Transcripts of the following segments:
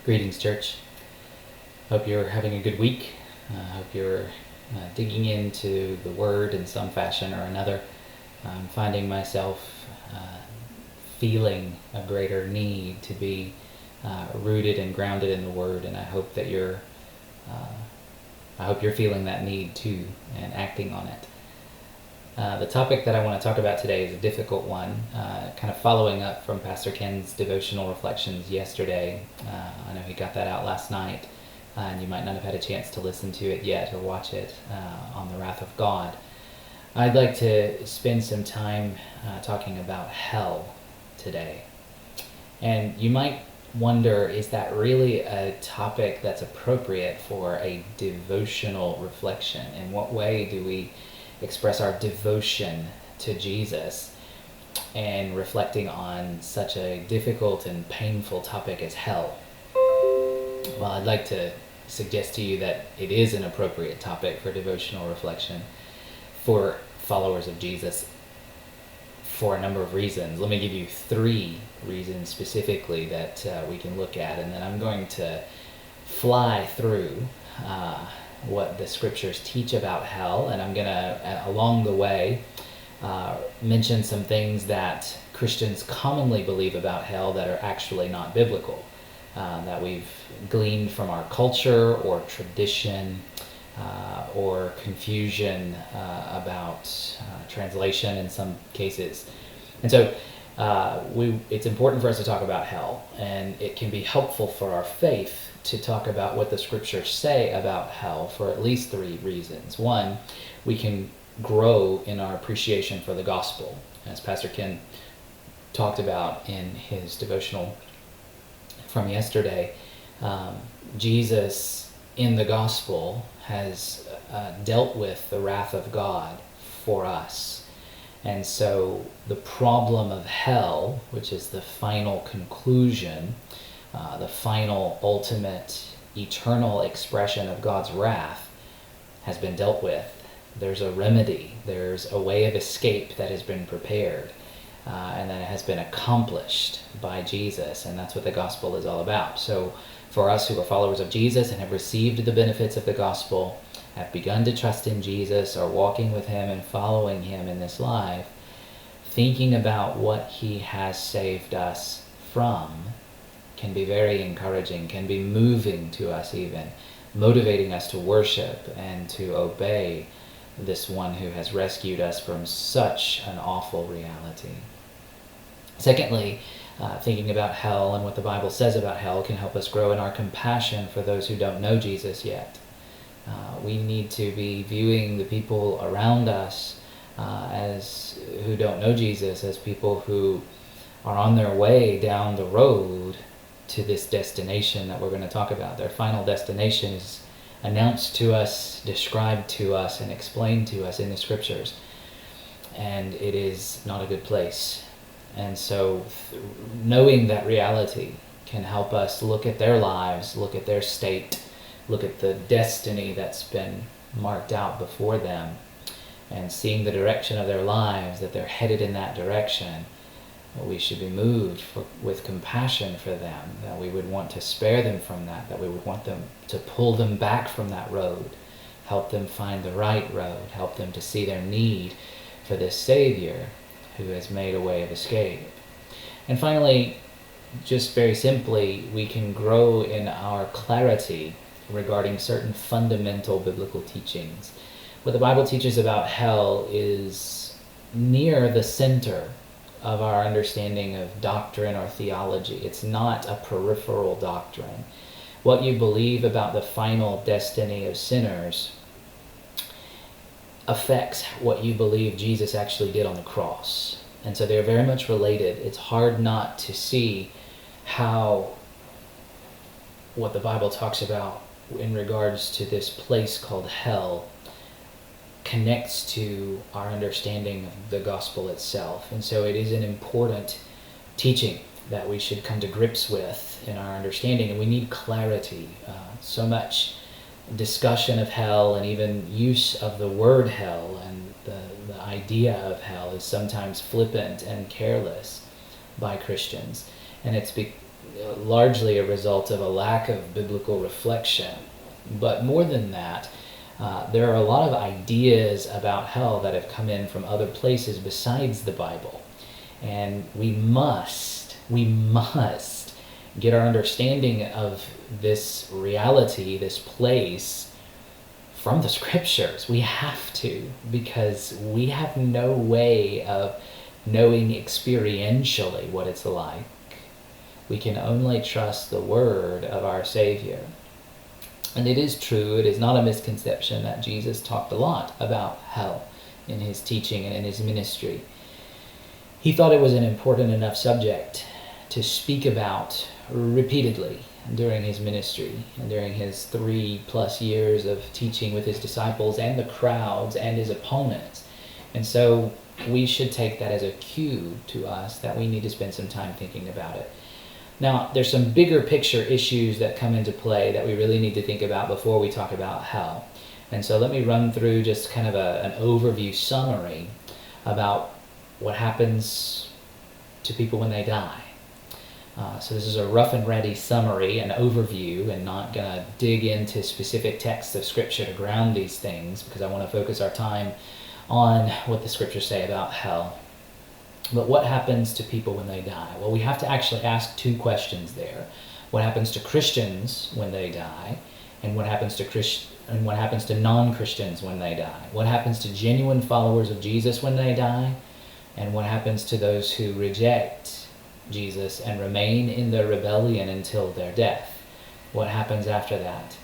Greetings, church. Hope you're having a good week. Hope you're digging into the Word in some fashion or another. I'm finding myself feeling a greater need to be rooted and grounded in the Word, and I hope you're feeling that need too and acting on it. The topic that I want to talk about today is a difficult one, kind of following up from Pastor Ken's devotional reflections yesterday. I know he got that out last night, and you might not have had a chance to listen to it yet or watch it on the wrath of God. I'd like to spend some time talking about hell today. And you might wonder, is that really a topic that's appropriate for a devotional reflection? In what way do we express our devotion to Jesus and reflecting on such a difficult and painful topic as hell? Well, I'd like to suggest to you that it is an appropriate topic for devotional reflection for followers of Jesus for a number of reasons. Let me give you 3 reasons specifically that we can look at, and then I'm going to fly through what the scriptures teach about hell, and I'm going to, along the way, mention some things that Christians commonly believe about hell that are actually not biblical, that we've gleaned from our culture or tradition or confusion about translation in some cases. And so it's important for us to talk about hell, and it can be helpful for our faith to talk about what the scriptures say about hell for at least 3 reasons. 1, we can grow in our appreciation for the gospel. As Pastor Ken talked about in his devotional from yesterday, Jesus in the gospel has dealt with the wrath of God for us. And so the problem of hell, which is the final conclusion, the final, ultimate, eternal expression of God's wrath, has been dealt with. There's a remedy. There's a way of escape that has been prepared, and that it has been accomplished by Jesus, and that's what the gospel is all about. So for us who are followers of Jesus and have received the benefits of the gospel, have begun to trust in Jesus, are walking with him and following him in this life, thinking about what he has saved us from can be very encouraging, can be moving to us even, motivating us to worship and to obey this one who has rescued us from such an awful reality. Secondly, thinking about hell and what the Bible says about hell can help us grow in our compassion for those who don't know Jesus yet. We need to be viewing the people around us as who don't know Jesus as people who are on their way down the road to this destination that we're going to talk about. Their final destination is announced to us, described to us, and explained to us in the scriptures. And it is not a good place. And so knowing that reality can help us look at their lives, look at their state, look at the destiny that's been marked out before them, and seeing the direction of their lives, that they're headed in that direction. We should be moved with compassion for them, that we would want to spare them from that we would want them to pull them back from that road, help them find the right road, help them to see their need for this Savior who has made a way of escape. And finally, just very simply, we can grow in our clarity regarding certain fundamental biblical teachings. What the Bible teaches about hell is near the center of our understanding of doctrine or theology. It's not a peripheral doctrine. What you believe about the final destiny of sinners affects what you believe Jesus actually did on the cross. And so they're very much related. It's hard not to see how what the Bible talks about in regards to this place called hell connects to our understanding of the gospel itself. And so it is an important teaching that we should come to grips with in our understanding, and we need clarity. So much discussion of hell and even use of the word hell and the idea of hell is sometimes flippant and careless by Christians. And it's largely a result of a lack of biblical reflection. But more than that, there are a lot of ideas about hell that have come in from other places besides the Bible. And we must get our understanding of this reality, this place, from the scriptures. We have to, because we have no way of knowing experientially what it's like. We can only trust the word of our Savior. And it is true, it is not a misconception that Jesus talked a lot about hell in his teaching and in his ministry. He thought it was an important enough subject to speak about repeatedly during his ministry and during his 3+ years of teaching with his disciples and the crowds and his opponents. And so we should take that as a cue to us that we need to spend some time thinking about it. Now, there's some bigger picture issues that come into play that we really need to think about before we talk about hell. And so let me run through just kind of an overview summary about what happens to people when they die. So this is a rough and ready summary, an overview, and not going to dig into specific texts of Scripture to ground these things, because I want to focus our time on what the Scriptures say about hell. But what happens to people when they die? Well, we have to actually ask two questions there. What happens to Christians when they die? And what happens to non-Christians when they die? What happens to genuine followers of Jesus when they die? And what happens to those who reject Jesus and remain in their rebellion until their death? What happens after that?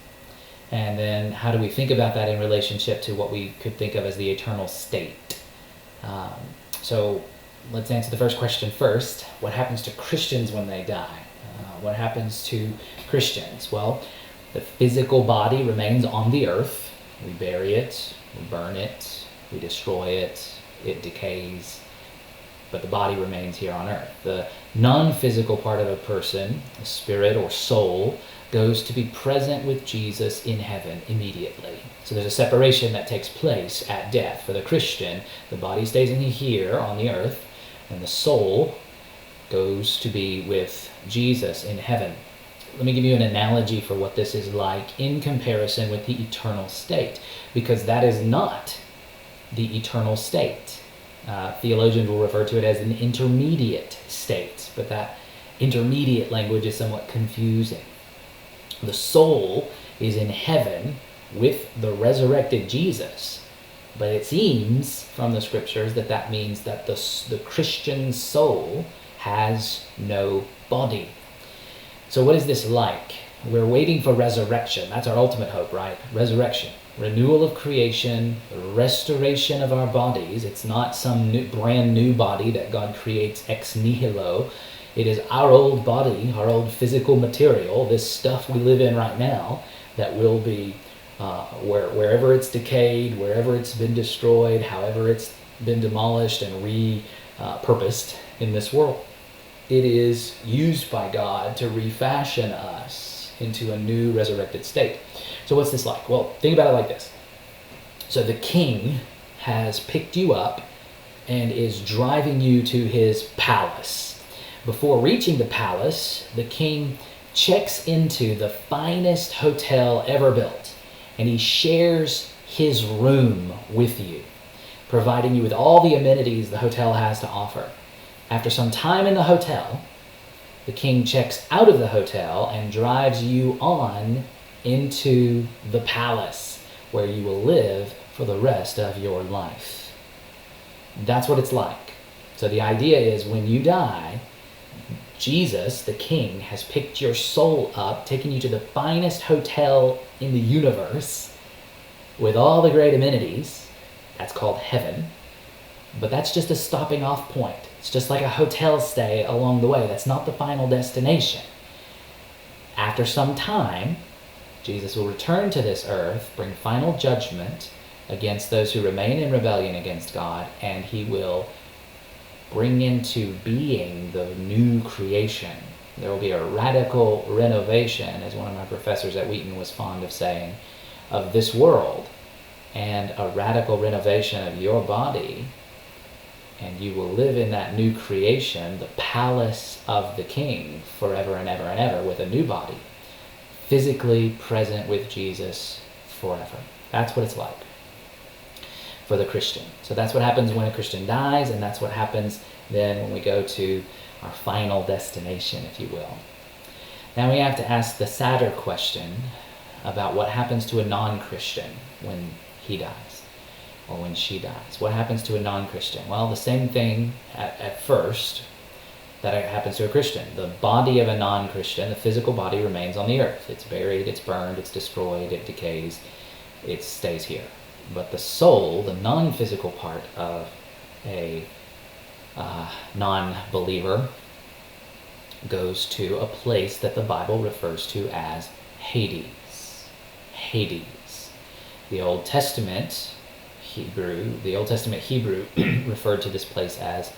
And then how do we think about that in relationship to what we could think of as the eternal state? So let's answer the first question first. What happens to Christians when they die? What happens to Christians? Well, the physical body remains on the earth. We bury it, we burn it, we destroy it, it decays, but the body remains here on earth. The non-physical part of a person, a spirit or soul, goes to be present with Jesus in heaven immediately. So there's a separation that takes place at death. For the Christian, the body stays in here on the earth, and the soul goes to be with Jesus in heaven. Let me give you an analogy for what this is like in comparison with the eternal state, because that is not the eternal state. Theologians will refer to it as an intermediate state, but that intermediate language is somewhat confusing. The soul is in heaven with the resurrected Jesus, but it seems from the scriptures that means that the Christian soul has no body. So what is this like? We're waiting for resurrection. That's our ultimate hope, right? Resurrection. Renewal of creation, restoration of our bodies. It's not some brand new body that God creates ex nihilo. It is our old body, our old physical material, this stuff we live in right now, that will be wherever it's decayed, wherever it's been destroyed, however it's been demolished and repurposed in this world. It is used by God to refashion us into a new resurrected state. So what's this like? Well, think about it like this. So the king has picked you up and is driving you to his palace. Before reaching the palace, the king checks into the finest hotel ever built, and he shares his room with you, providing you with all the amenities the hotel has to offer. After some time in the hotel, the king checks out of the hotel and drives you on into the palace, where you will live for the rest of your life. That's what it's like. So the idea is, when you die, Jesus, the king, has picked your soul up, taken you to the finest hotel in the universe with all the great amenities. That's called heaven. But that's just a stopping off point. It's just like a hotel stay along the way. That's not the final destination. After some time, Jesus will return to this earth, bring final judgment against those who remain in rebellion against God, and he will bring into being the new creation. There will be a radical renovation, as one of my professors at Wheaton was fond of saying, of this world, and a radical renovation of your body, and you will live in that new creation, the palace of the King, forever and ever and ever, with a new body, physically present with Jesus forever. That's what it's like for the Christian. So that's what happens when a Christian dies, and that's what happens then when we go to our final destination, if you will. Now we have to ask the sadder question about what happens to a non-Christian when he dies, or when she dies. What happens to a non-Christian? Well, the same thing at first that happens to a Christian. The body of a non-Christian, the physical body, remains on the earth. It's buried, it's burned, it's destroyed, it decays, it stays here. But the soul, the non-physical part of a non-believer, goes to a place that the Bible refers to as Hades. Hades. The Old Testament Hebrew referred to this place as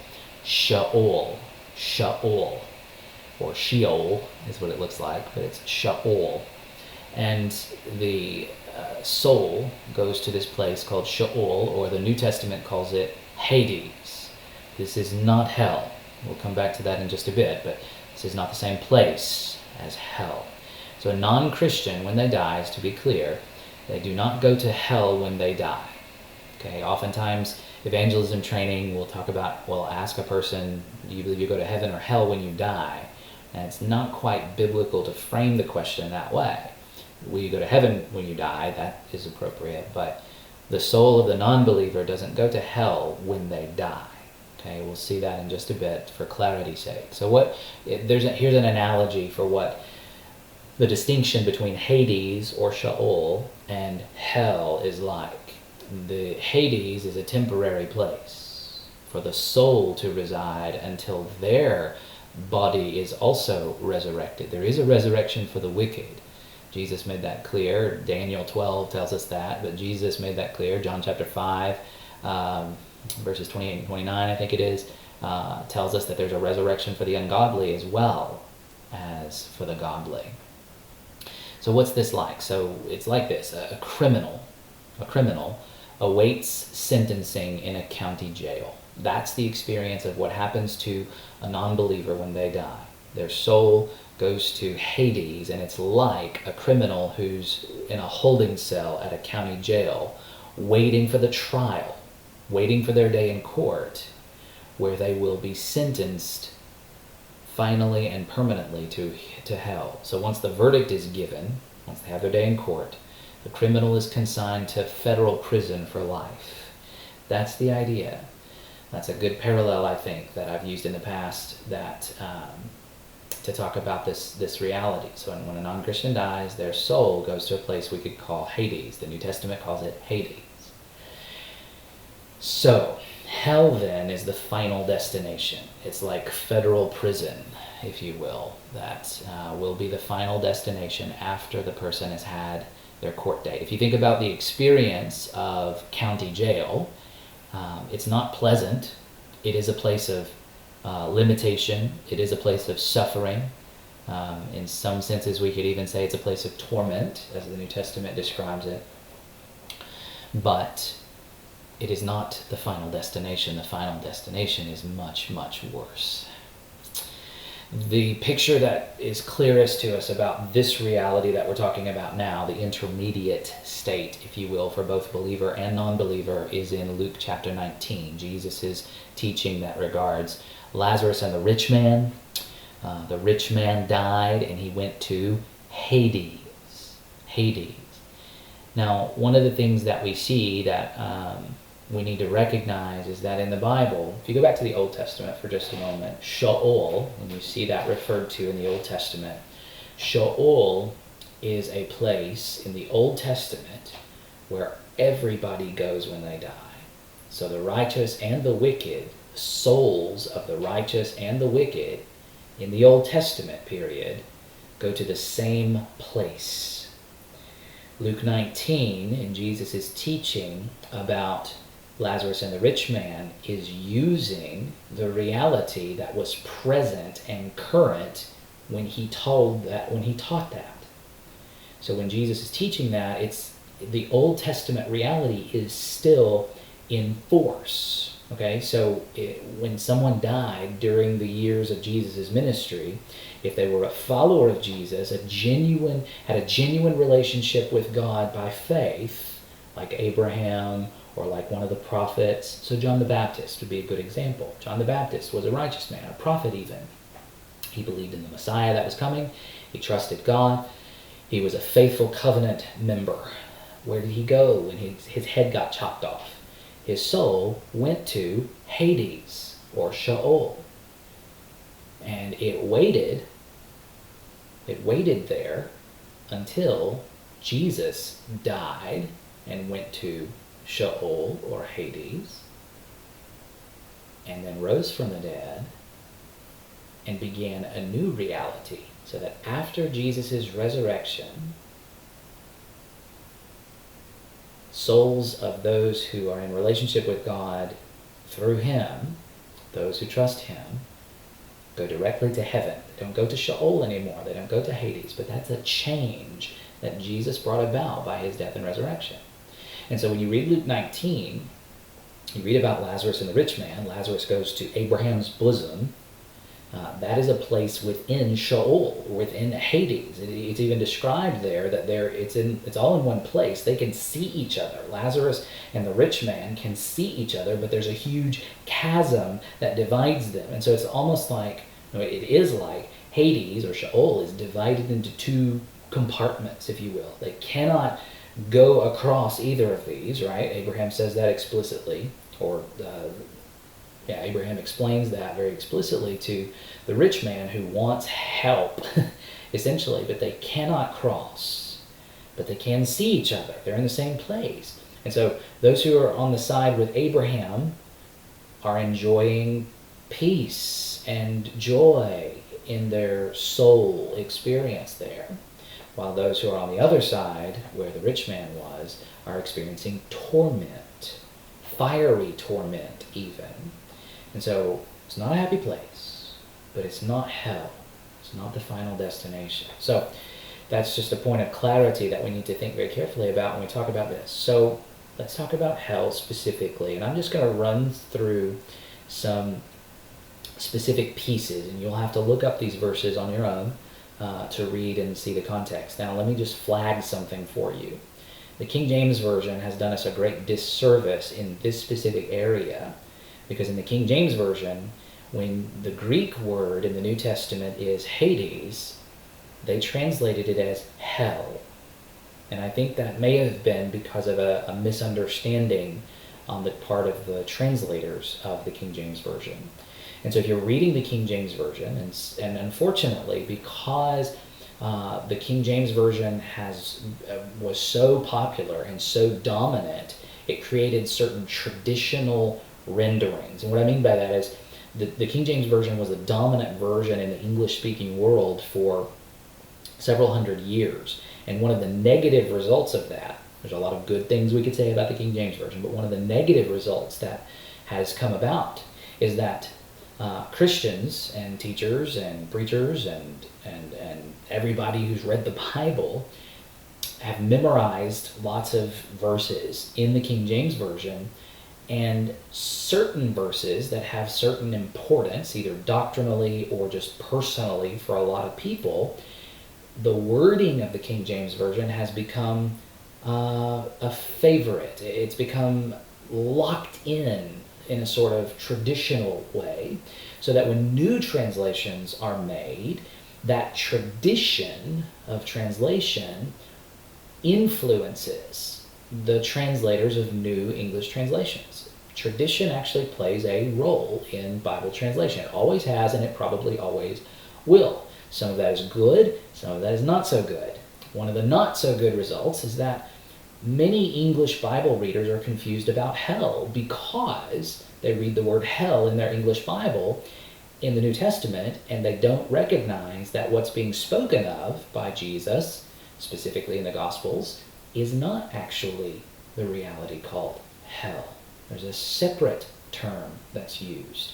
Sheol. Sheol, or Sheol is what it looks like, but it's Sheol. And the soul goes to this place called Sheol, or the New Testament calls it Hades. This is not hell. We'll come back to that in just a bit, but this is not the same place as hell. So a non-Christian, when they die, to be clear, they do not go to hell when they die. Okay, oftentimes evangelism training will ask a person, do you believe you go to heaven or hell when you die? And it's not quite biblical to frame the question that way. Will you go to heaven when you die? That is appropriate, but the soul of the non-believer doesn't go to hell when they die. Okay, we'll see that in just a bit for clarity's sake. So here's an analogy for what the distinction between Hades or Sheol and hell is like. The Hades is a temporary place for the soul to reside until their body is also resurrected. There is a resurrection for the wicked. Jesus made that clear. Daniel 12 tells us that, but Jesus made that clear. John chapter 5, verses 28 and 29, I think it is, tells us that there's a resurrection for the ungodly as well as for the godly. So what's this like? So it's like this. A criminal awaits sentencing in a county jail. That's the experience of what happens to a non-believer when they die. Their soul goes to Hades, and it's like a criminal who's in a holding cell at a county jail, waiting for the trial, waiting for their day in court, where they will be sentenced finally and permanently to hell. So once the verdict is given, once they have their day in court, the criminal is consigned to federal prison for life. That's the idea. That's a good parallel, I think, that I've used in the past that to talk about this reality. So when a non-Christian dies, their soul goes to a place we could call Hades. The New Testament calls it Hades. So hell then is the final destination. It's like federal prison, if you will. That will be the final destination after the person has had their court date. If you think about the experience of county jail, it's not pleasant. It is a place of limitation. It is a place of suffering. In some senses, we could even say it's a place of torment, as the New Testament describes it. But it is not the final destination. The final destination is much, much worse. The picture that is clearest to us about this reality that we're talking about now, the intermediate state, if you will, for both believer and non-believer, is in Luke chapter 19. Jesus' teaching that regards Lazarus and the rich man. The rich man died and he went to Hades. Hades. Now, one of the things that we see that we need to recognize is that in the Bible, if you go back to the Old Testament for just a moment, Sheol, when you see that referred to in the Old Testament, Sheol is a place in the Old Testament where everybody goes when they die. So the righteous and the wicked, the souls of the righteous and the wicked in the Old Testament period go to the same place. Luke 19, in Jesus' teaching about Lazarus and the rich man, is using the reality that was present and current when he taught that. So when Jesus is teaching that, it's the Old Testament reality is still in force. Okay, so when someone died during the years of Jesus' ministry, if they were a follower of Jesus, had a genuine relationship with God by faith, like Abraham or like one of the prophets. So John the Baptist would be a good example. John the Baptist was a righteous man, a prophet even. He believed in the Messiah that was coming. He trusted God. He was a faithful covenant member. Where did he go when his head got chopped off? His soul went to Hades, or Sheol. And it waited there until Jesus died and went to Sheol, or Hades, and then rose from the dead and began a new reality. So that after Jesus' resurrection, souls of those who are in relationship with God through him, those who trust him, go directly to heaven. They don't go to Sheol anymore. They don't go to Hades. But that's a change that Jesus brought about by his death and resurrection. And so when you read Luke 19, you read about Lazarus and the rich man. Lazarus goes to Abraham's bosom. That is a place within Sheol, within Hades. It's even described there that it's all in one place. They can see each other. Lazarus and the rich man can see each other, but there's a huge chasm that divides them. And so it's almost like, it is like Hades or Sheol is divided into two compartments, if you will. They cannot go across either of these, right? Abraham says that explicitly, or Abraham explains that very explicitly to the rich man who wants help, essentially, but they cannot cross. But they can see each other. They're in the same place. And so those who are on the side with Abraham are enjoying peace and joy in their soul experience there, while those who are on the other side, where the rich man was, are experiencing torment, fiery torment even. And so it's not a happy place, but it's not hell. It's not the final destination. So that's just a point of clarity that we need to think very carefully about when we talk about this. So let's talk about hell specifically. And I'm just going to run through some specific pieces, and you'll have to look up these verses on your own to read and see the context. Now let me just flag something for you. The King James Version has done us a great disservice in this specific area, because in the King James Version, when the Greek word in the New Testament is Hades, they translated it as hell. And I think that may have been because of a misunderstanding on the part of the translators of the King James Version. And so if you're reading the King James Version, and unfortunately, because the King James Version was so popular and so dominant, it created certain traditional renderings. And what I mean by that is the King James Version was the dominant version in the English-speaking world for several hundred years. And one of the negative results of that, there's a lot of good things we could say about the King James Version, but one of the negative results that has come about is that Christians and teachers and preachers and everybody who's read the Bible have memorized lots of verses in the King James Version, and certain verses that have certain importance, either doctrinally or just personally for a lot of people, the wording of the King James Version has become a favorite. It's become locked in a sort of traditional way, so that when new translations are made, that tradition of translation influences the translators of new English translations. Tradition actually plays a role in Bible translation. It always has, and it probably always will. Some of that is good, some of that is not so good. One of the not so good results is that many English Bible readers are confused about hell because they read the word hell in their English Bible in the New Testament, and they don't recognize that what's being spoken of by Jesus, specifically in the Gospels, is not actually the reality called hell. There's a separate term that's used.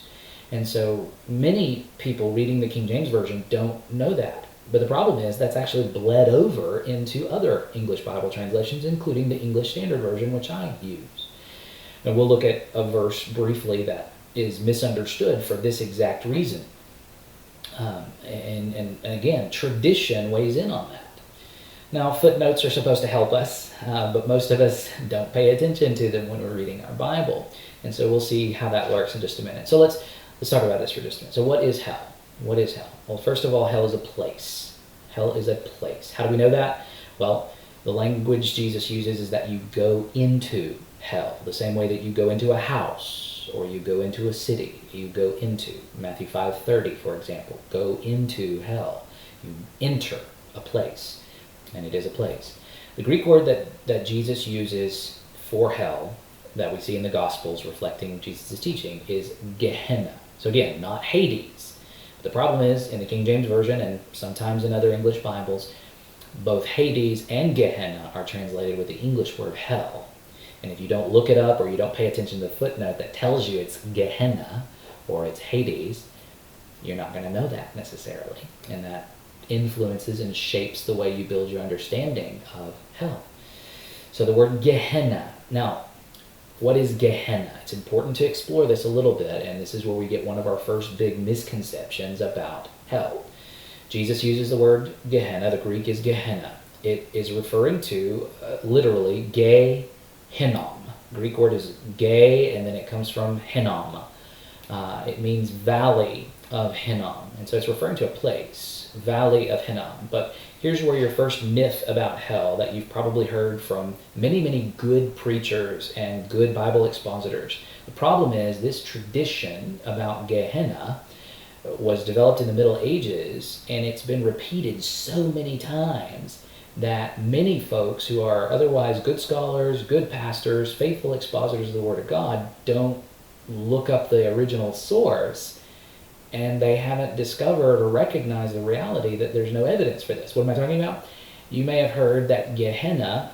And so many people reading the King James Version don't know that. But the problem is that's actually bled over into other English Bible translations, including the English Standard Version, which I use. And we'll look at a verse briefly that is misunderstood for this exact reason. And again, tradition weighs in on that. Now, footnotes are supposed to help us, but most of us don't pay attention to them when we're reading our Bible. And so we'll see how that works in just a minute. So let's talk about this for just a minute. So what is hell? What is hell? Well, first of all, hell is a place. Hell is a place. How do we know that? Well, the language Jesus uses is that you go into hell, the same way that you go into a house or you go into a city. You go into. Matthew 5:30, for example. Go into hell. You enter a place. And it is a place. The Greek word that Jesus uses for hell, that we see in the Gospels reflecting Jesus' teaching, is Gehenna. So again, not Hades. But the problem is, in the King James Version and sometimes in other English Bibles, both Hades and Gehenna are translated with the English word hell. And if you don't look it up or you don't pay attention to the footnote that tells you it's Gehenna or it's Hades, you're not going to know that necessarily. And that influences and shapes the way you build your understanding of hell. So the word Gehenna. Now, what is Gehenna? It's important to explore this a little bit, and this is where we get one of our first big misconceptions about hell. Jesus uses the word Gehenna. The Greek is Gehenna. It is referring to, literally, Ge-Hinnom. Greek word is Ge, and then it comes from Hinnom. It means valley of Hinnom. And so it's referring to a place. Valley of Hinnom. But here's where your first myth about hell that you've probably heard from many, many good preachers and good Bible expositors. The problem is this tradition about Gehenna was developed in the Middle Ages, and it's been repeated so many times that many folks who are otherwise good scholars, good pastors, faithful expositors of the Word of God don't look up the original source, and they haven't discovered or recognized the reality that there's no evidence for this. What am I talking about? You may have heard that Gehenna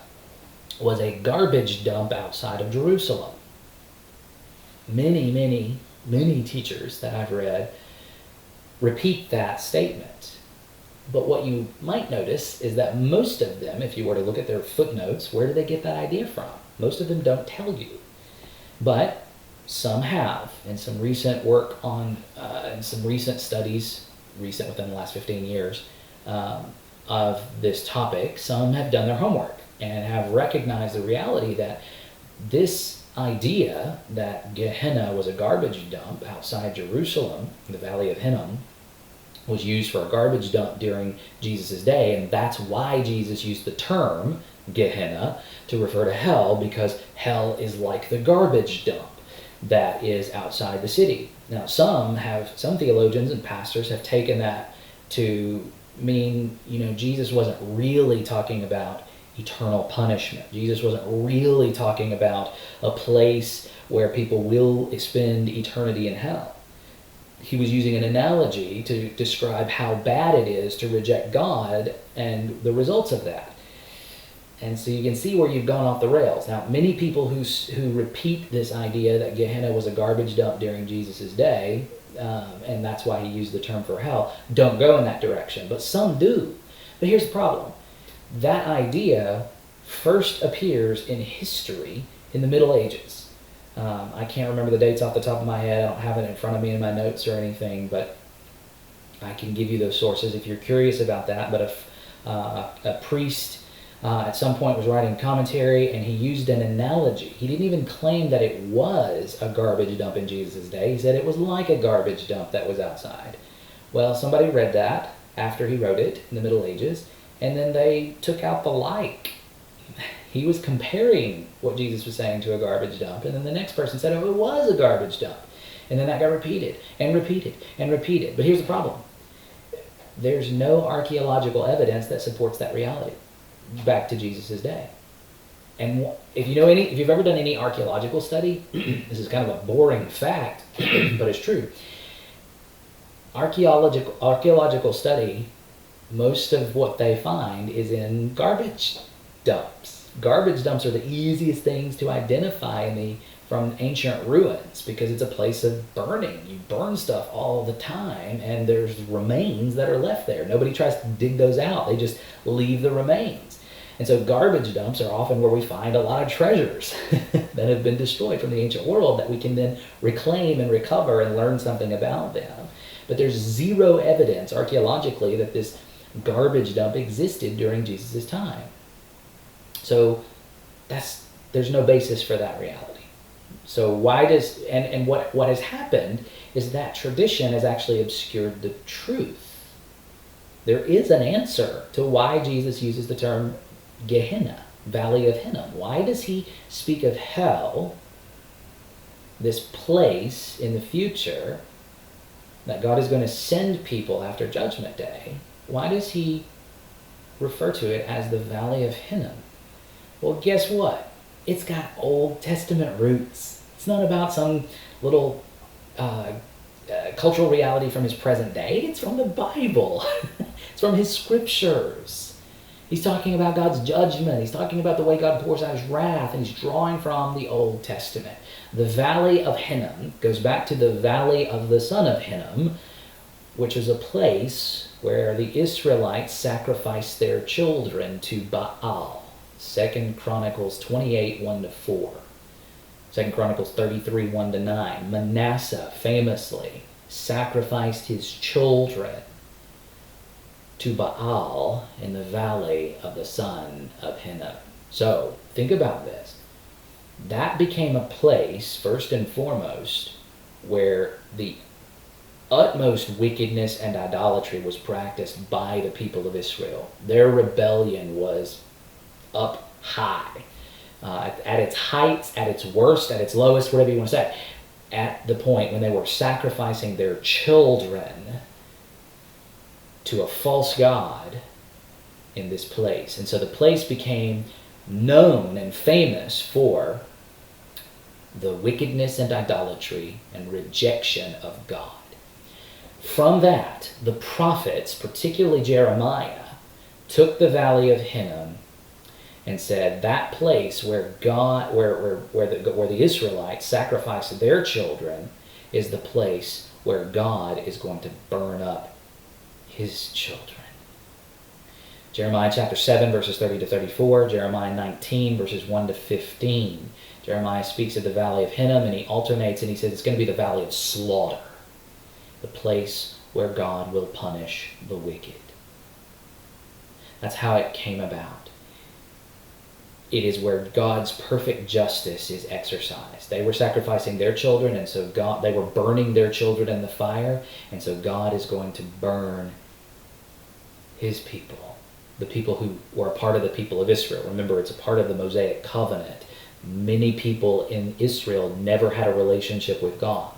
was a garbage dump outside of Jerusalem. Many, many, many teachers that I've read repeat that statement. But what you might notice is that most of them, if you were to look at their footnotes, where do they get that idea from? Most of them don't tell you. But some have, in some recent work on, in some recent studies, recent within the last 15 years, of this topic, some have done their homework and have recognized the reality that this idea that Gehenna was a garbage dump outside Jerusalem, the Valley of Hinnom, was used for a garbage dump during Jesus' day, and that's why Jesus used the term Gehenna to refer to hell, because hell is like the garbage dump that is outside the city. Now, some theologians and pastors have taken that to mean, Jesus wasn't really talking about eternal punishment. Jesus wasn't really talking about a place where people will spend eternity in hell. He was using an analogy to describe how bad it is to reject God and the results of that. And so you can see where you've gone off the rails. Now, many people who repeat this idea that Gehenna was a garbage dump during Jesus' day, and that's why he used the term for hell, don't go in that direction. But some do. But here's the problem. That idea first appears in history in the Middle Ages. I can't remember the dates off the top of my head. I don't have it in front of me in my notes or anything, but I can give you those sources if you're curious about that. But if a priest at some point was writing commentary, and he used an analogy. He didn't even claim that it was a garbage dump in Jesus' day. He said it was like a garbage dump that was outside. Well, somebody read that after he wrote it in the Middle Ages, and then they took out the like. He was comparing what Jesus was saying to a garbage dump, and then the next person said, oh, it was a garbage dump. And then that got repeated and repeated and repeated. But here's the problem. There's no archaeological evidence that supports that reality back to Jesus' day. And if you've ever done any archaeological study, this is kind of a boring fact, but it's true. Archaeological study, most of what they find is in garbage dumps. Garbage dumps are the easiest things to identify from ancient ruins, because it's a place of burning. You burn stuff all the time, and there's remains that are left there. Nobody tries to dig those out. They just leave the remains. And so garbage dumps are often where we find a lot of treasures that have been destroyed from the ancient world that we can then reclaim and recover and learn something about them. But there's zero evidence archaeologically that this garbage dump existed during Jesus' time. So there's no basis for that reality. So why does, and what has happened is that tradition has actually obscured the truth. There is an answer to why Jesus uses the term Gehenna, Valley of Hinnom. Why does he speak of hell, this place in the future that God is going to send people after Judgment Day? Why does he refer to it as the Valley of Hinnom? Well, guess what? It's got Old Testament roots. It's not about some little cultural reality from his present day. It's from the Bible. It's from his scriptures. He's talking about God's judgment. He's talking about the way God pours out his wrath, and he's drawing from the Old Testament. The Valley of Hinnom goes back to the Valley of the son of Hinnom, which is a place where the Israelites sacrificed their children to Baal. 2 Chronicles 28, 1-4. 2 Chronicles 33, 1-9. Manasseh famously sacrificed his children to Baal in the valley of the son of Hinnom. So, think about this. That became a place, first and foremost, where the utmost wickedness and idolatry was practiced by the people of Israel. Their rebellion was up high. At its heights, at its worst, at its lowest, whatever you want to say. At the point when they were sacrificing their children to a false god in this place. And so the place became known and famous for the wickedness and idolatry and rejection of God. From that, the prophets, particularly Jeremiah, took the Valley of Hinnom and said that place where God, where the Israelites sacrificed their children, is the place where God is going to burn up his children. Jeremiah chapter 7, verses 30-34, Jeremiah 19, verses 1-15. Jeremiah speaks of the Valley of Hinnom, and he alternates, and he says it's going to be the Valley of Slaughter, the place where God will punish the wicked. That's how it came about. It is where God's perfect justice is exercised. They were sacrificing their children, and so they were burning their children in the fire, and so God is going to burn his people, the people who were a part of the people of Israel. Remember, it's a part of the Mosaic covenant. Many people in Israel never had a relationship with God.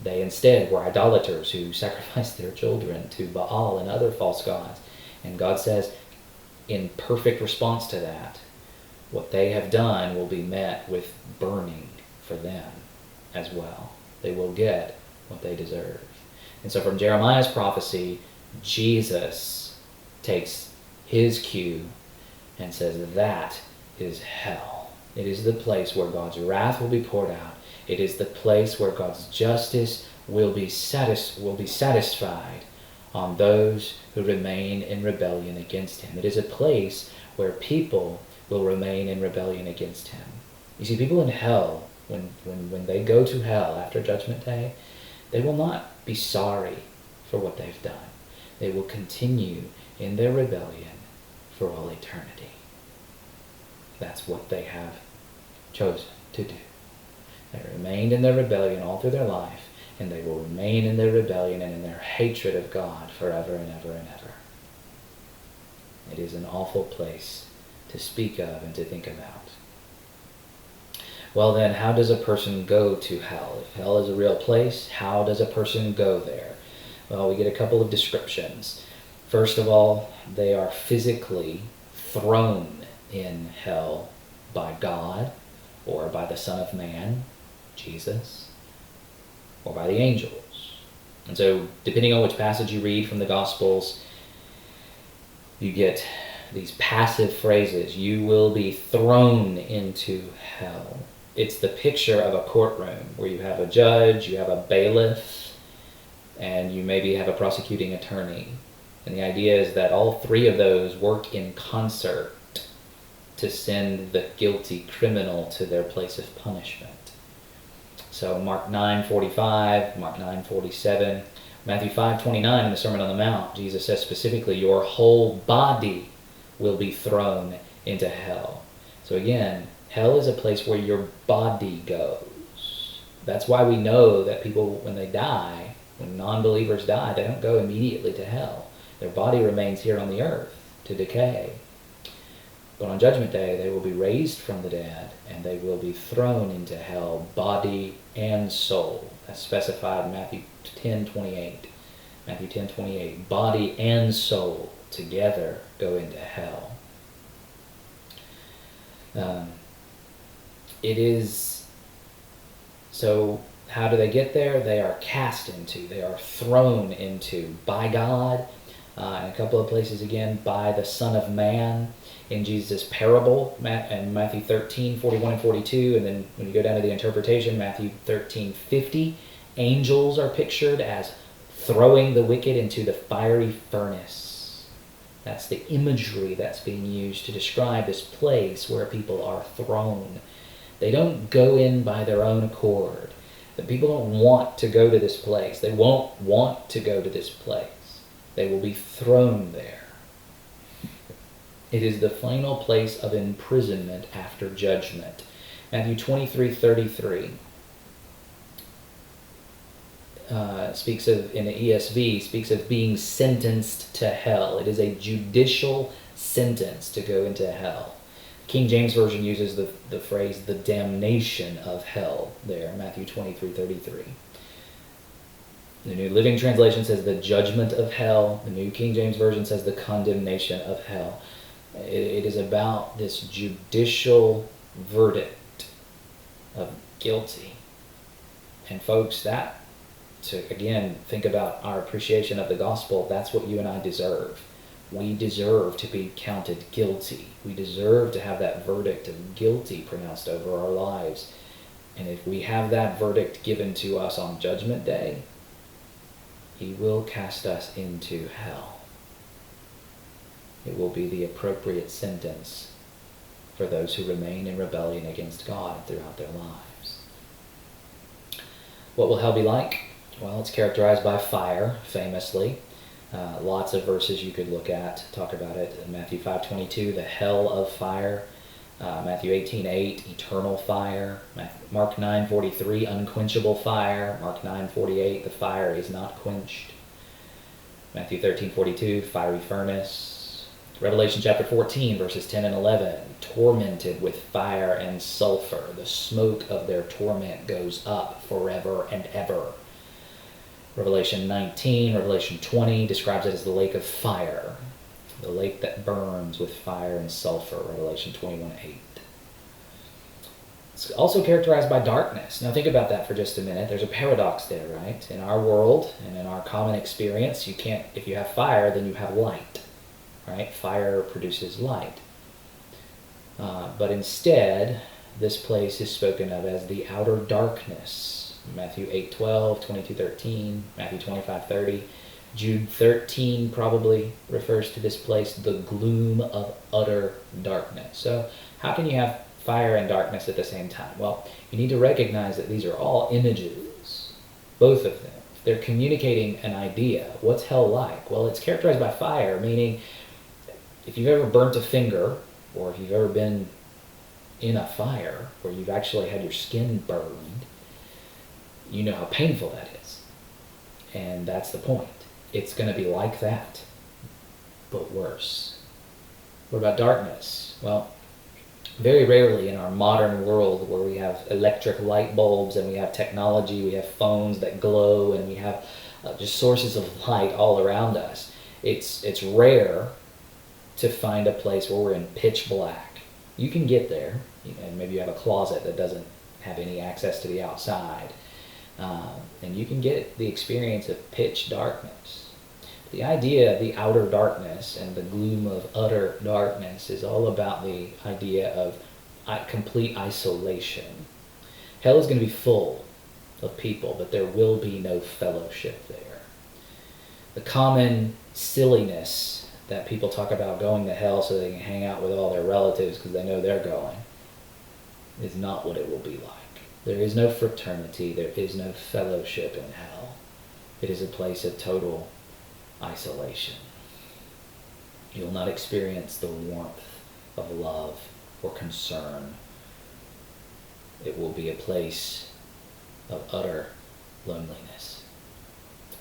They instead were idolaters who sacrificed their children to Baal and other false gods. And God says, in perfect response to that, what they have done will be met with burning for them as well. They will get what they deserve. And so from Jeremiah's prophecy, Jesus takes his cue and says that is hell. It is the place where God's wrath will be poured out. It is the place where God's justice will be satisfied on those who remain in rebellion against him. It is a place where people will remain in rebellion against him. You see, people in hell, when they go to hell after Judgment Day, they will not be sorry for what they've done. They will continue in their rebellion for all eternity. That's what they have chosen to do. They remained in their rebellion all through their life, and they will remain in their rebellion and in their hatred of God forever and ever and ever. It is an awful place to speak of and to think about. Well then, how does a person go to hell? If hell is a real place, how does a person go there? Well, we get a couple of descriptions. First of all, they are physically thrown in hell by God, or by the Son of Man, Jesus, or by the angels. And so, depending on which passage you read from the Gospels, you get these passive phrases. You will be thrown into hell. It's the picture of a courtroom where you have a judge, you have a bailiff, and you maybe have a prosecuting attorney. And the idea is that all three of those work in concert to send the guilty criminal to their place of punishment. So Mark 9:45, Mark 9:47, Matthew 5:29 in the Sermon on the Mount, Jesus says specifically, your whole body will be thrown into hell. So again, hell is a place where your body goes. That's why we know that people, when they die, when non-believers die, they don't go immediately to hell. Their body remains here on the earth to decay. But on Judgment Day, they will be raised from the dead, and they will be thrown into hell, body and soul. That's specified in Matthew 10:28. Matthew 10:28. Body and soul together go into hell. So how do they get there? They are cast into, they are thrown into by God, in a couple of places again, by the Son of Man in Jesus' parable, in Matthew 13:41 and 42, and then when you go down to the interpretation, Matthew 13:50, angels are pictured as throwing the wicked into the fiery furnace. That's the imagery that's being used to describe this place where people are thrown. They don't go in by their own accord. The people don't want to go to this place. They won't want to go to this place. They will be thrown there. It is the final place of imprisonment after judgment. Matthew 23:33 speaks of, in the ESV, speaks of being sentenced to hell. It is a judicial sentence to go into hell. King James Version uses the phrase, the damnation of hell there, Matthew 23:33. The New Living Translation says the judgment of hell. The New King James Version says the condemnation of hell. It is about this judicial verdict of guilty. And folks, that, to again think about our appreciation of the gospel, that's what you and I deserve. We deserve to be counted guilty. We deserve to have that verdict of guilty pronounced over our lives. And if we have that verdict given to us on Judgment Day, He will cast us into hell. It will be the appropriate sentence for those who remain in rebellion against God throughout their lives. What will hell be like? Well, it's characterized by fire, famously. Lots of verses you could look at talk about it. In Matthew 5:22, the hell of fire. Matthew 18:8, eternal fire. Mark 9:43, unquenchable fire. Mark 9:48, the fire is not quenched. Matthew 13:42, fiery furnace. Revelation chapter 14, verses 10 and 11, tormented with fire and sulfur. The smoke of their torment goes up forever and ever. Revelation 19, Revelation 20 describes it as the lake of fire, the lake that burns with fire and sulfur, Revelation 21:8. It's also characterized by darkness. Now think about that for just a minute. There's a paradox there, right? In our world and in our common experience, you can't, if you have fire, then you have light, right? Fire produces light. But instead, this place is spoken of as the outer darkness. Matthew 8:12, 22:13, Matthew 25:30. Jude 13 probably refers to this place, the gloom of utter darkness. So how can you have fire and darkness at the same time? Well, you need to recognize that these are all images, both of them. They're communicating an idea. What's hell like? Well, it's characterized by fire, meaning if you've ever burnt a finger, or if you've ever been in a fire where you've actually had your skin burned, you know how painful that is. And that's the point. It's going to be like that, but worse. What about darkness? Well, very rarely in our modern world where we have electric light bulbs and we have technology, we have phones that glow, and we have just sources of light all around us, it's rare to find a place where we're in pitch black. You can get there, and maybe you have a closet that doesn't have any access to the outside. And you can get the experience of pitch darkness. The idea of the outer darkness and the gloom of utter darkness is all about the idea of complete isolation. Hell is going to be full of people, but there will be no fellowship there. The common silliness that people talk about going to hell so they can hang out with all their relatives because they know they're going, is not what it will be like. There is no fraternity, there is no fellowship in hell. It is a place of total isolation. You'll not experience the warmth of love or concern. It will be a place of utter loneliness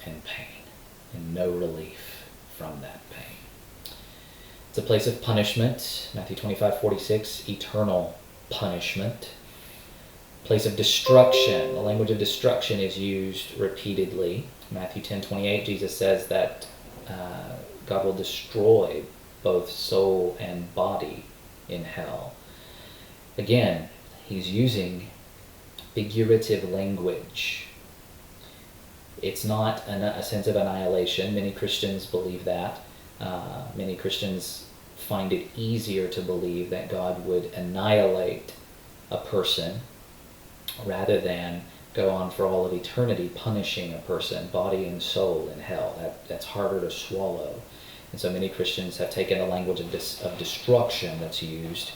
and pain, and no relief from that pain. It's a place of punishment, Matthew 25:46, eternal punishment. Place of destruction. The language of destruction is used repeatedly. Matthew 10:28, Jesus says that God will destroy both soul and body in hell. Again, he's using figurative language. It's not a sense of annihilation. Many Christians believe that. Many Christians find it easier to believe that God would annihilate a person rather than go on for all of eternity punishing a person, body and soul, in hell. That's harder to swallow. And so many Christians have taken the language of destruction that's used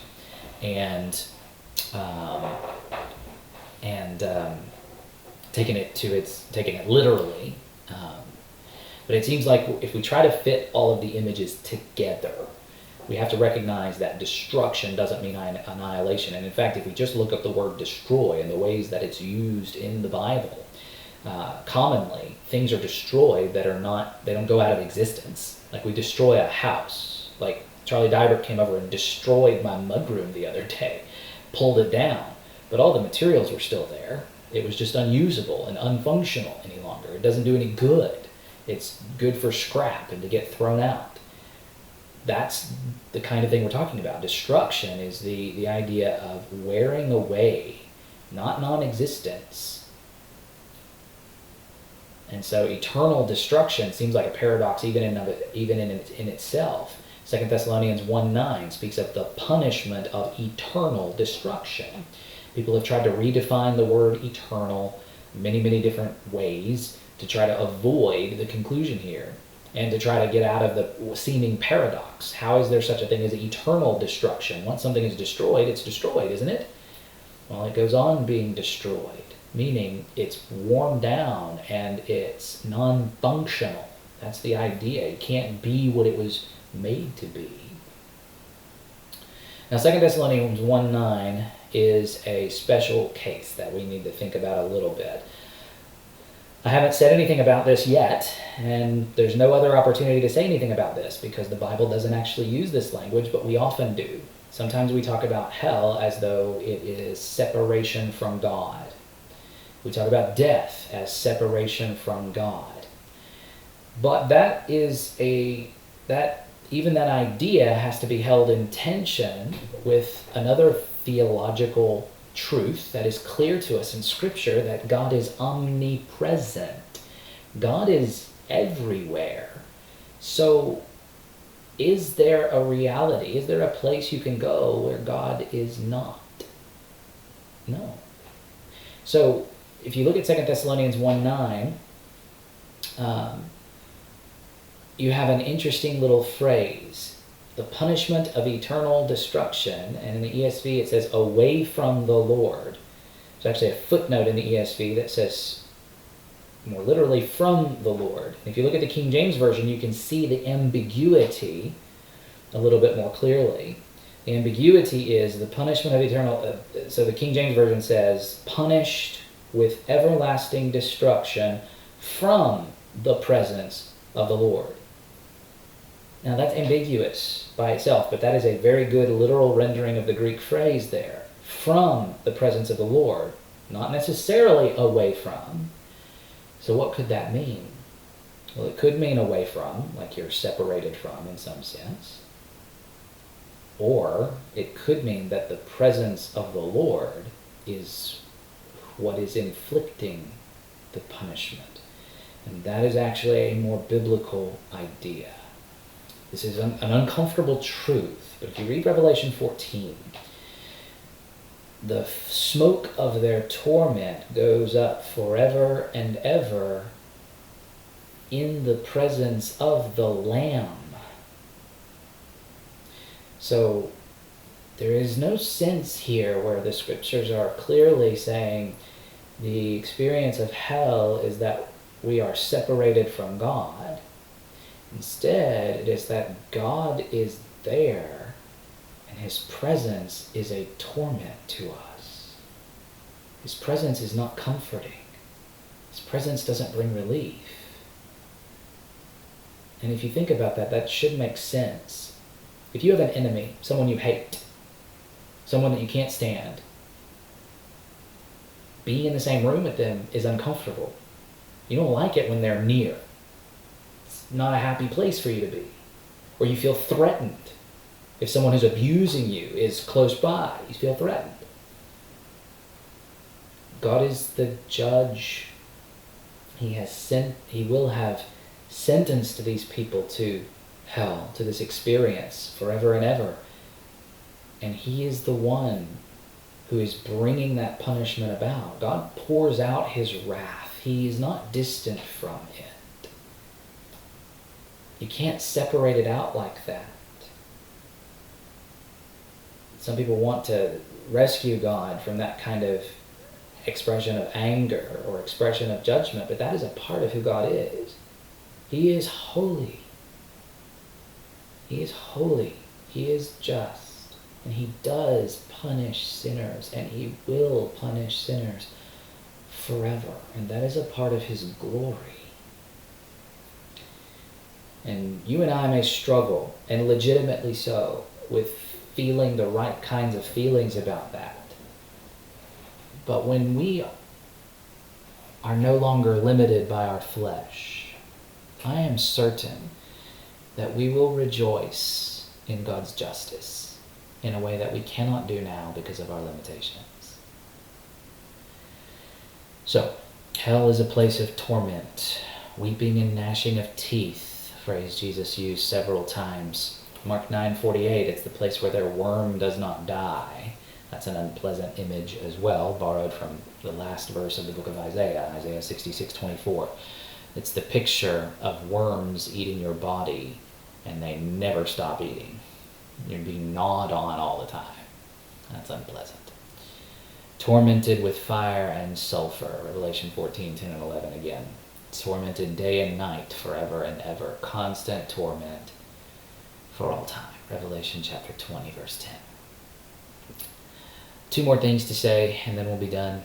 and taken it literally. But it seems like if we try to fit all of the images together, we have to recognize that destruction doesn't mean annihilation. And in fact, if we just look up the word destroy and the ways that it's used in the Bible, commonly things are destroyed they don't go out of existence. Like we destroy a house. Like Charlie Dybert came over and destroyed my mudroom the other day, pulled it down, but all the materials were still there. It was just unusable and unfunctional any longer. It doesn't do any good. It's good for scrap and to get thrown out. That's the kind of thing we're talking about. Destruction is the idea of wearing away, not non-existence. And so eternal destruction seems like a paradox even in itself. 2 Thessalonians 1:9 speaks of the punishment of eternal destruction. People have tried to redefine the word eternal many, many different ways to try to avoid the conclusion here and to try to get out of the seeming paradox. How is there such a thing as eternal destruction? Once something is destroyed, it's destroyed, isn't it? Well, it goes on being destroyed, meaning it's worn down and it's non-functional. That's the idea. It can't be what it was made to be. Now, 2 Thessalonians 1:9 is a special case that we need to think about a little bit. I haven't said anything about this yet, and there's no other opportunity to say anything about this because the Bible doesn't actually use this language, but we often do. Sometimes we talk about hell as though it is separation from God. We talk about death as separation from God. But even that idea has to be held in tension with another theological truth that is clear to us in Scripture, that God is omnipresent. God is everywhere. So is there a reality? Is there a place you can go where God is not? No. So if you look at 2 Thessalonians 1:9, you have an interesting little phrase, the punishment of eternal destruction, and in the ESV it says, away from the Lord. There's actually a footnote in the ESV that says, more literally, from the Lord. If you look at the King James Version, you can see the ambiguity a little bit more clearly. The ambiguity is the punishment of eternal, so the King James Version says, punished with everlasting destruction from the presence of the Lord. Now that's ambiguous by itself, but that is a very good literal rendering of the Greek phrase there. From the presence of the Lord, not necessarily away from. So what could that mean? Well, it could mean away from, like you're separated from in some sense. Or it could mean that the presence of the Lord is what is inflicting the punishment. And that is actually a more biblical idea. This is an uncomfortable truth, but if you read Revelation 14, the smoke of their torment goes up forever and ever in the presence of the Lamb. So there is no sense here where the scriptures are clearly saying the experience of hell is that we are separated from God. Instead, it is that God is there and his presence is a torment to us. His presence is not comforting. His presence doesn't bring relief. And if you think about that, that should make sense. If you have an enemy, someone you hate, someone that you can't stand, being in the same room with them is uncomfortable. You don't like it when they're near. It's not a happy place for you to be. Or you feel threatened. If someone who's abusing you is close by, you feel threatened. God is the judge. He will have sentenced these people to hell, to this experience forever and ever. And he is the one who is bringing that punishment about. God pours out his wrath. He is not distant from it. You can't separate it out like that. Some people want to rescue God from that kind of expression of anger or expression of judgment, but that is a part of who God is. He is holy. He is holy. He is just. And he does punish sinners, and he will punish sinners forever. And that is a part of his glory. And you and I may struggle, and legitimately so, with feeling the right kinds of feelings about that. But when we are no longer limited by our flesh, I am certain that we will rejoice in God's justice in a way that we cannot do now because of our limitations. So, hell is a place of torment, weeping and gnashing of teeth, phrase Jesus used several times. Mark 9:48, it's the place where their worm does not die. That's an unpleasant image as well, borrowed from the last verse of the book of Isaiah, Isaiah 66:24. It's the picture of worms eating your body, and they never stop eating. You're being gnawed on all the time. That's unpleasant. Tormented with fire and sulfur, Revelation 14:10 and 11 again. Tormented day and night forever and ever. Constant torment for all time. Revelation chapter 20, verse 10. Two more things to say, and then we'll be done.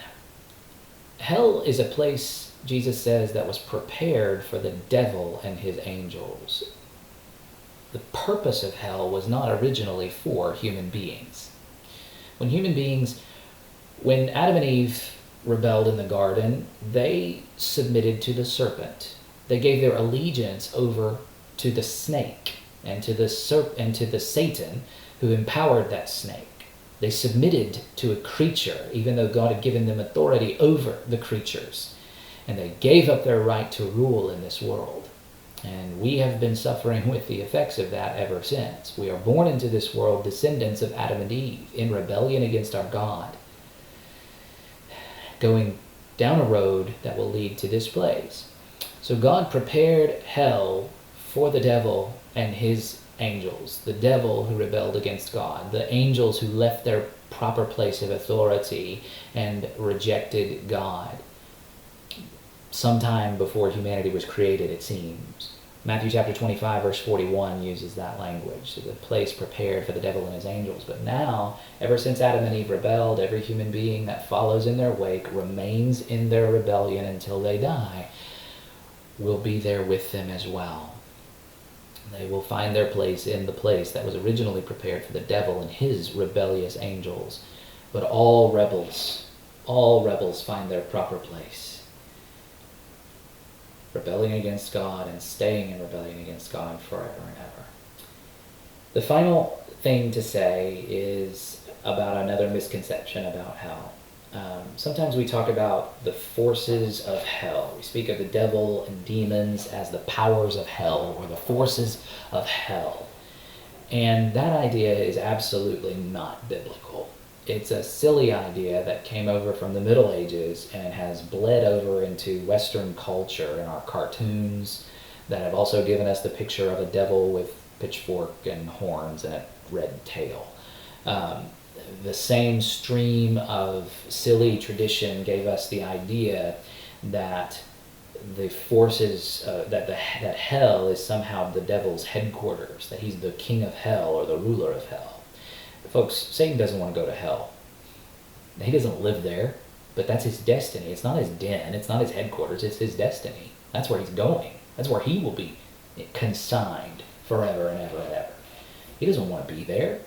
Hell is a place, Jesus says, that was prepared for the devil and his angels. The purpose of hell was not originally for human beings. When Adam and Eve rebelled in the garden, they submitted to the serpent. They gave their allegiance over to the snake and to the Satan who empowered that snake. They submitted to a creature, even though God had given them authority over the creatures. And they gave up their right to rule in this world. And we have been suffering with the effects of that ever since. We are born into this world descendants of Adam and Eve in rebellion against our God, going down a road that will lead to this place. So God prepared hell for the devil and his angels. The devil who rebelled against God. The angels who left their proper place of authority and rejected God. Sometime before humanity was created, it seems. Matthew chapter 25, verse 41 uses that language. So the place prepared for the devil and his angels. But now, ever since Adam and Eve rebelled, every human being that follows in their wake remains in their rebellion until they die, will be there with them as well. They will find their place in the place that was originally prepared for the devil and his rebellious angels. But all rebels find their proper place. Rebelling against God and staying in rebellion against God forever and ever. The final thing to say is about another misconception about hell. Sometimes we talk about the forces of hell. We speak of the devil and demons as the powers of hell or the forces of hell. And that idea is absolutely not biblical. It's a silly idea that came over from the Middle Ages and has bled over into Western culture in our cartoons that have also given us the picture of a devil with pitchfork and horns and a red tail. The same stream of silly tradition gave us the idea that the forces, that hell is somehow the devil's headquarters, that he's the king of hell or the ruler of hell. Folks, Satan doesn't want to go to hell. He doesn't live there, but that's his destiny. It's not his den, it's not his headquarters, it's his destiny. That's where he's going. That's where he will be consigned forever and ever and ever. He doesn't want to be there.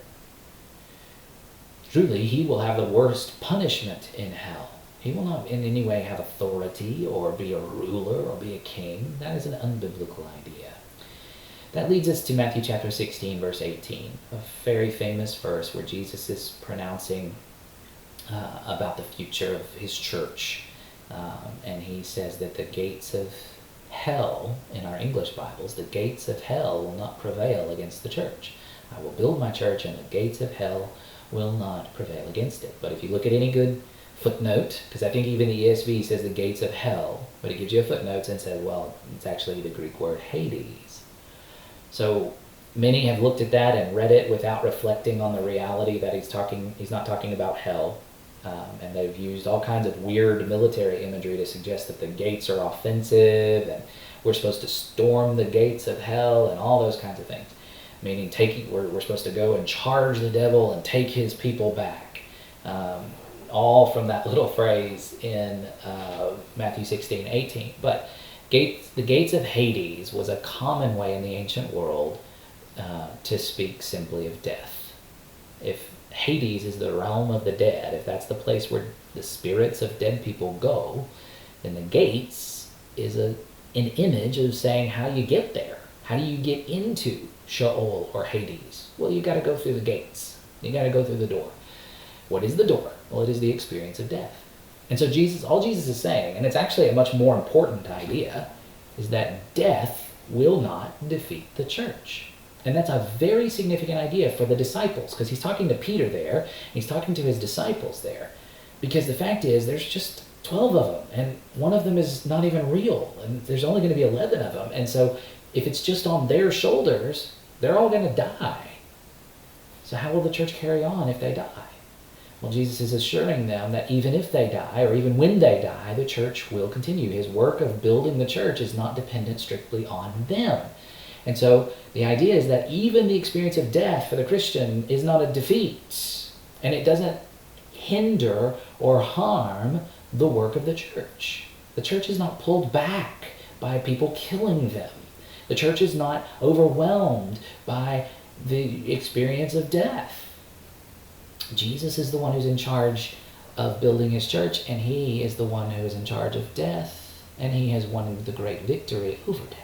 Truly, he will have the worst punishment in hell. He will not in any way have authority or be a ruler or be a king. That is an unbiblical idea. That leads us to Matthew chapter 16, verse 18, a very famous verse where Jesus is pronouncing about the future of his church. And he says that the gates of hell, in our English Bibles, the gates of hell will not prevail against the church. I will build my church and the gates of hell will not prevail against it. But if you look at any good footnote, because I think even the ESV says the gates of hell, but it gives you a footnote and says, well, it's actually the Greek word Hades. So many have looked at that and read it without reflecting on the reality that he's not talking about hell. And they've used all kinds of weird military imagery to suggest that the gates are offensive and we're supposed to storm the gates of hell and all those kinds of things. Meaning we're supposed to go and charge the devil and take his people back. All from that little phrase in Matthew 16, 18. But the gates of Hades was a common way in the ancient world to speak simply of death. If Hades is the realm of the dead, if that's the place where the spirits of dead people go, then the gates is an image of saying how you get there. How do you get into Sheol or Hades? Well, you got to go through the gates. You got to go through the door. What is the door? Well, it is the experience of death. And so all Jesus is saying, and it's actually a much more important idea, is that death will not defeat the church. And that's a very significant idea for the disciples, because he's talking to Peter there, and he's talking to his disciples there. Because the fact is, there's just 12 of them, and one of them is not even real, and there's only going to be 11 of them. And so if it's just on their shoulders, they're all going to die. So how will the church carry on if they die? Well, Jesus is assuring them that even if they die, or even when they die, the church will continue. His work of building the church is not dependent strictly on them. And so the idea is that even the experience of death for the Christian is not a defeat, and it doesn't hinder or harm the work of the church. The church is not pulled back by people killing them. The church is not overwhelmed by the experience of death. Jesus is the one who's in charge of building his church, and he is the one who is in charge of death, and he has won the great victory over death.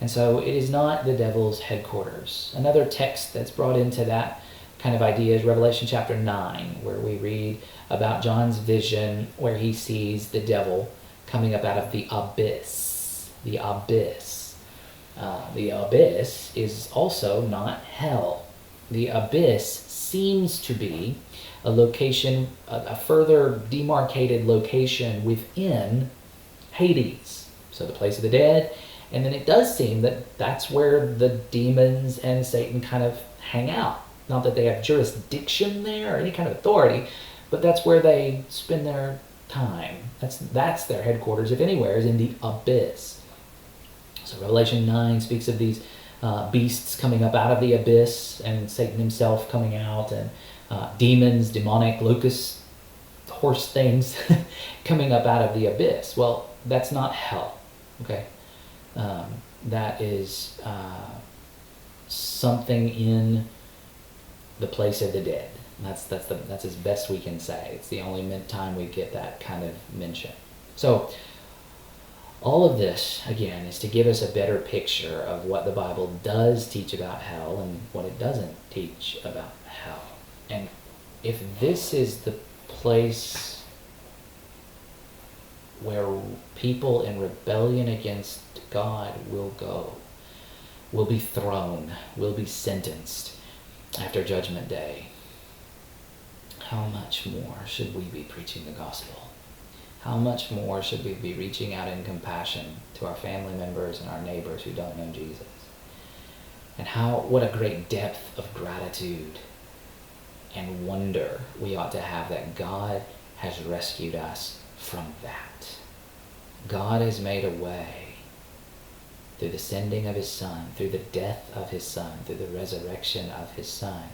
And so it is not the devil's headquarters. Another text that's brought into that kind of idea is Revelation chapter 9, where we read about John's vision where he sees the devil coming up out of the abyss. The abyss. The abyss is also not hell. The abyss seems to be a location, a further demarcated location within Hades. So the place of the dead. And then it does seem that that's where the demons and Satan kind of hang out. Not that they have jurisdiction there or any kind of authority, but that's where they spend their time. That's their headquarters, if anywhere, is in the abyss. So Revelation 9 speaks of these beasts coming up out of the abyss, and Satan himself coming out, and demons, demonic, locust, horse things coming up out of the abyss. Well, that's not hell, okay? That is something in the place of the dead. That's as best we can say. It's the only time we get that kind of mention. So all of this, again, is to give us a better picture of what the Bible does teach about hell and what it doesn't teach about hell. And if this is the place where people in rebellion against God will go, will be thrown, will be sentenced after Judgment Day, how much more should we be preaching the gospel? How much more should we be reaching out in compassion to our family members and our neighbors who don't know Jesus? And what a great depth of gratitude and wonder we ought to have that God has rescued us from that. God has made a way through the sending of his Son, through the death of his Son, through the resurrection of his Son,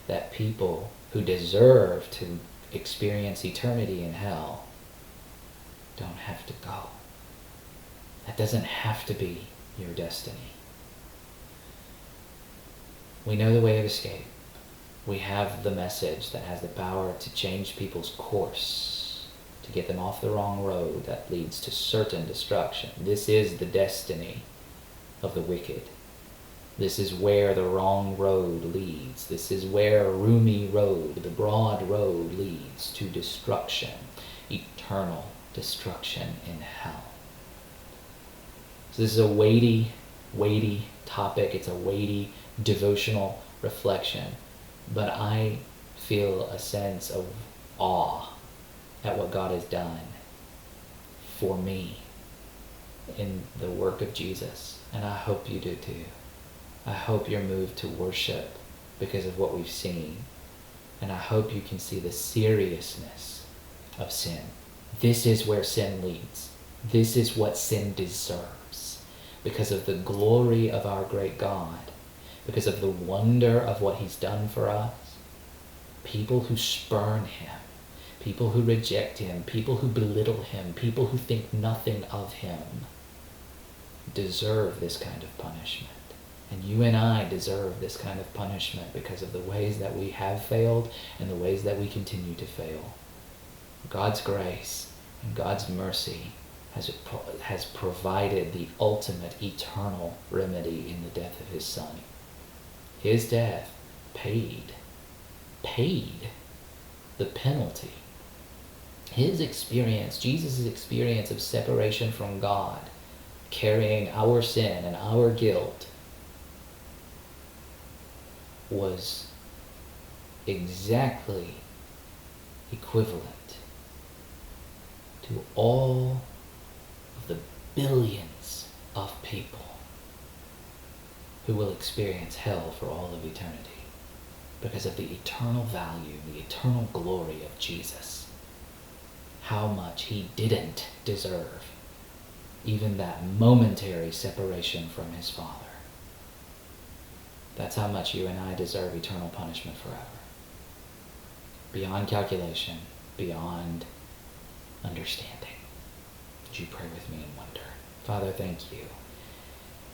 that people who deserve to experience eternity in hell don't have to go. That doesn't have to be your destiny. We know the way of escape. We have the message that has the power to change people's course, to get them off the wrong road that leads to certain destruction. This is the destiny of the wicked. This is where the wrong road leads. This is where Rumi Road, the broad road, leads to destruction, eternal destruction in hell. So this is a weighty, weighty topic. It's a weighty devotional reflection. But I feel a sense of awe at what God has done for me in the work of Jesus. And I hope you do too. I hope you're moved to worship because of what we've seen. And I hope you can see the seriousness of sin. This is where sin leads. This is what sin deserves. Because of the glory of our great God, because of the wonder of what he's done for us, people who spurn him, people who reject him, people who belittle him, people who think nothing of him, deserve this kind of punishment. And you and I deserve this kind of punishment because of the ways that we have failed and the ways that we continue to fail. God's grace and God's mercy has provided the ultimate eternal remedy in the death of his Son. His death paid the penalty. His experience, Jesus' experience of separation from God, carrying our sin and our guilt, was exactly equivalent to all of the billions of people who will experience hell for all of eternity because of the eternal value, the eternal glory of Jesus. How much he didn't deserve even that momentary separation from his Father. That's how much you and I deserve eternal punishment forever. Beyond calculation, beyond understanding. Would you pray with me in wonder? Father, thank you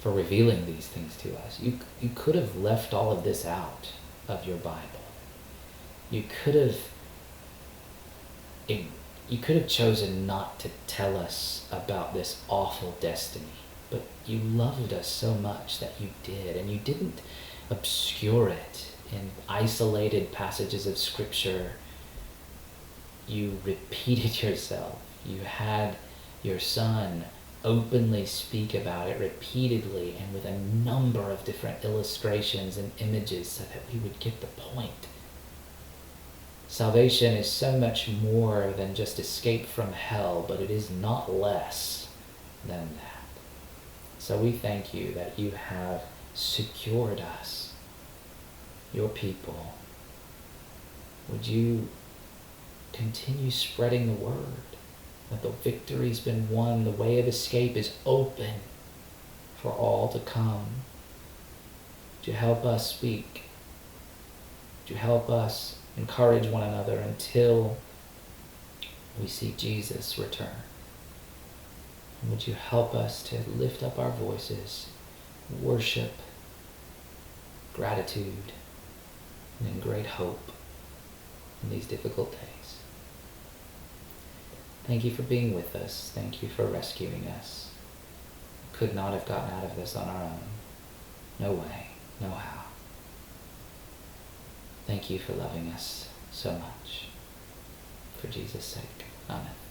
for revealing these things to us. You could have left all of this out of your Bible. You could have chosen not to tell us about this awful destiny, but you loved us so much that you did, and you didn't obscure it in isolated passages of Scripture. You repeated yourself. You had your Son openly speak about it repeatedly and with a number of different illustrations and images so that we would get the point. Salvation is so much more than just escape from hell, but it is not less than that. So we thank you that you have secured us, your people. Would you continue spreading the word that the victory's been won, the way of escape is open for all to come? Would you help us speak? Would you help us encourage one another until we see Jesus return? And would you help us to lift up our voices, worship, gratitude, and in great hope in these difficult days. Thank you for being with us. Thank you for rescuing us. We could not have gotten out of this on our own. No way, no how. Thank you for loving us so much. For Jesus' sake. Amen.